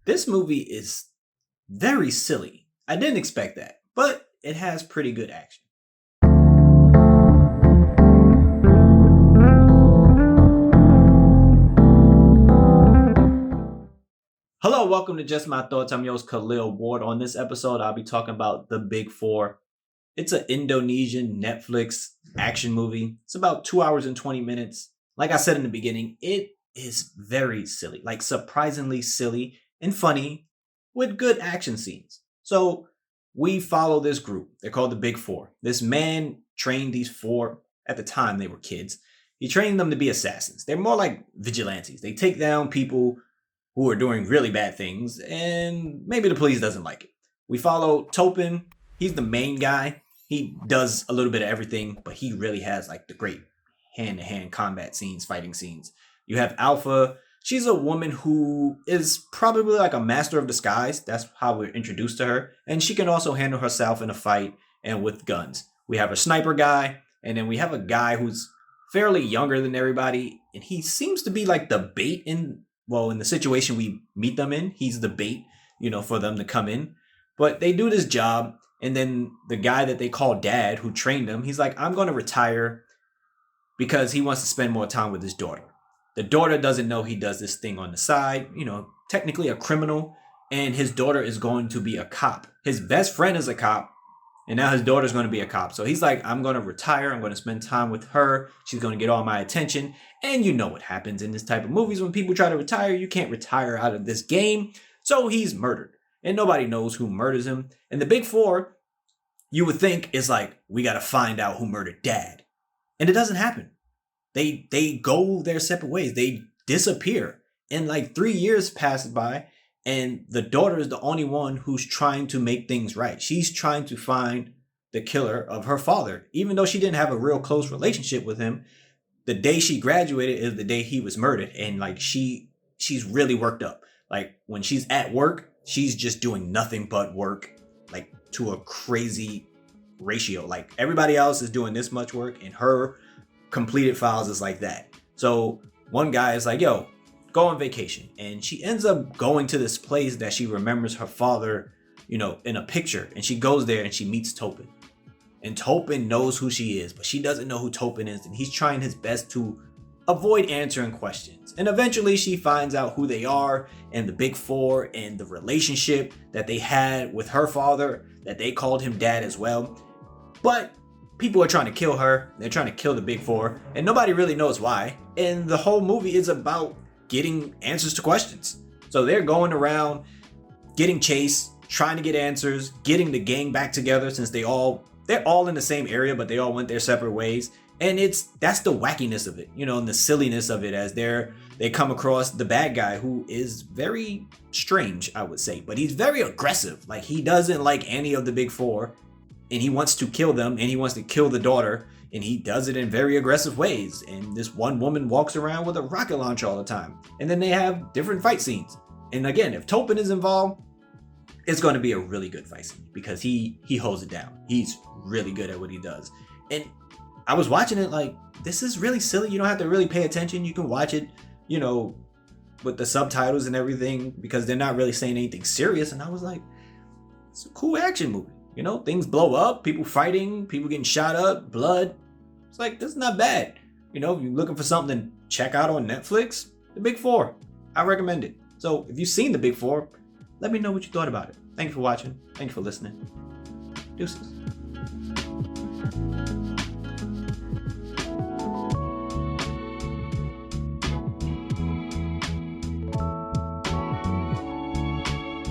This movie is very silly. I didn't expect that, but it has pretty good action. Hello, welcome to Just My Thoughts. I'm your host Khaleel Ward. On this episode, I'll be talking about The Big Four. It's an Indonesian Netflix action movie. It's about 2 hours and 20 minutes. Like I said in the beginning, it is very silly, like surprisingly silly and funny with good action scenes. So we follow this group. They're called the Big Four. This man trained these four, at the time they were kids. He trained them to be assassins. They're more like vigilantes. They take down people who are doing really bad things, and maybe the police doesn't like it. We follow Topin. He's the main guy. He does a little bit of everything, but he really has like the great hand-to-hand combat scenes, fighting scenes. You have Alpha. She's a woman who is probably like a master of disguise. That's how we're introduced to her. And she can also handle herself in a fight and with guns. We have a sniper guy, and then we have a guy who's fairly younger than everybody, and he seems to be like the bait in the situation we meet them in. He's the bait, for them to come in. But they do this job, and then the guy that they call dad who trained them, he's like, I'm going to retire because he wants to spend more time with his daughter. The daughter doesn't know he does this thing on the side, technically a criminal, and his daughter is going to be a cop. His best friend is a cop, and now his daughter's going to be a cop. So he's like, I'm going to retire. I'm going to spend time with her. She's going to get all my attention. And you know what happens in this type of movies when people try to retire. You can't retire out of this game. So he's murdered. And nobody knows who murders him. And the Big Four, you would think, is like, we got to find out who murdered dad. And it doesn't happen. They go their separate ways. They disappear. And like 3 years pass by. And the daughter is the only one who's trying to make things right. She's trying to find the killer of her father. Even though she didn't have a real close relationship with him, the day she graduated is the day he was murdered. And like she's really worked up. Like when she's at work, she's just doing nothing but work, like to a crazy ratio. Like everybody else is doing this much work and her completed files is like that. So one guy is like, yo, go on vacation. And she ends up going to this place that she remembers her father, in a picture. And she goes there and she meets Topin. And Topin knows who she is, but she doesn't know who Topin is. And he's trying his best to avoid answering questions. And eventually she finds out who they are and the Big Four and the relationship that they had with her father, that they called him dad as well. But people are trying to kill her. They're trying to kill the Big Four. And nobody really knows why. And the whole movie is about getting answers to questions. So they're going around getting chased, trying to get answers, getting the gang back together since they're all in the same area, but they all went their separate ways. And that's the wackiness of it, and the silliness of it as they come across the bad guy who is very strange, I would say, but he's very aggressive. Like he doesn't like any of the Big Four and he wants to kill them and he wants to kill the daughter. And he does it in very aggressive ways. And this one woman walks around with a rocket launcher all the time. And then they have different fight scenes. And again, if Topin is involved, it's going to be a really good fight scene because he holds it down. He's really good at what he does. And I was watching it like, this is really silly. You don't have to really pay attention. You can watch it, with the subtitles and everything because they're not really saying anything serious. And I was like, it's a cool action movie. Things blow up, people fighting, people getting shot up, blood. It's like, this is not bad. If you're looking for something to check out on Netflix, The Big Four, I recommend it. So if you've seen The Big Four, let me know what you thought about it. Thank you for watching. Thank you for listening. Deuces.